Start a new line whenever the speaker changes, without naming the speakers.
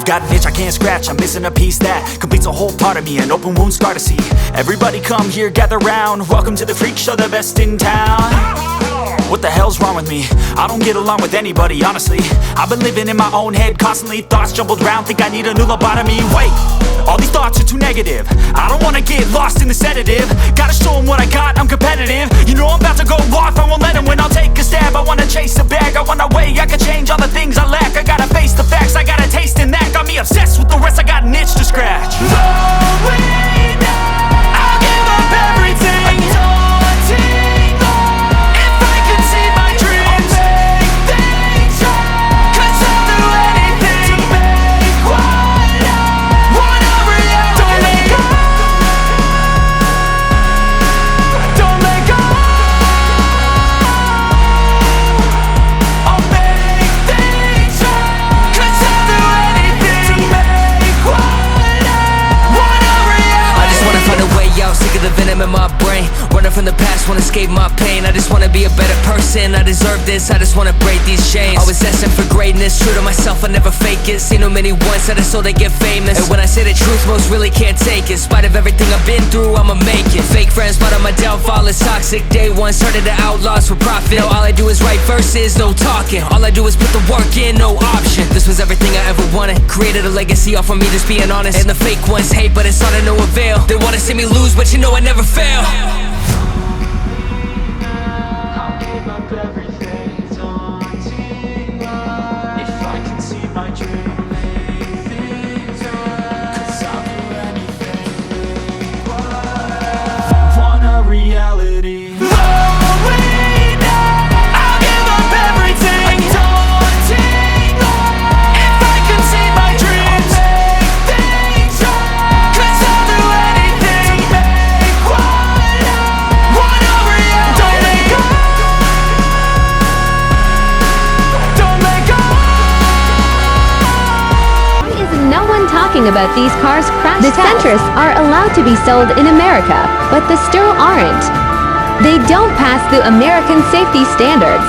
I've got an itch I can't scratch, I'm missing a piece that completes a whole part of me, an open wound scar to see. Everybody come here, gather round, welcome to the freak show, the best in town. What the hell's wrong with me? I don't get along with anybody, honestly. I've been living in my own head constantly, thoughts jumbled round, think I need a new lobotomy. Wait, all these thoughts are too negative, I don't wanna get lost in the sedative. Gotta show them what I got, I'm competitive. You know I'm about to go off, I won't let them win. I'll take a stab, I wanna chase a bag, I wanna weigh, I can change all the things I lack. I gotta face the facts, I got a taste in that. Got me obsessed with the rest, I got an itch to scratch. Slowing down, I'll give up everything. Daunting all, if I could see my dreams, I'll make things right. 'Cause I'll do anything to make what I want a reality. Don't let go, don't let go. I'll make things right. 'Cause I'll do anything to make what I want a reality.
I just wanna find a way out, sick of the venom in my brain. Running from the past, wanna escape my pain. I just wanna be a better person, I deserve this, I just wanna break these chains. Always asking for greatness, true to myself, I never fake it. Seen too many once, I just so they get famous. And when I say the truth, most really can't take it. In spite of everything I've been through, I'ma make it. Fake friends, but on my downfall is toxic. Day one, started to outlaws for profit. Now all I do is write verses, no talking. All I do is put the work in, no option. This was everything I ever wanted, created a legacy off of me, just being honest. And the fake ones hate, but it's all to no avail. They wanna see me lose, but you know I never fail.
I'll give up everything, daunting all, if I can see my dream, make things right. 'Cause I'll do anything, make what I want a reality. Slowing down, I'll give up everything, daunting all, if I can see my dreams, make things right. 'Cause I'll do anything to make what I want a reality. Don't let go, don't let go.
Why is no one talking about these cars' crash tests? The Sentras are allowed to be sold in America, but the Stro aren't. They don't pass the American safety standards.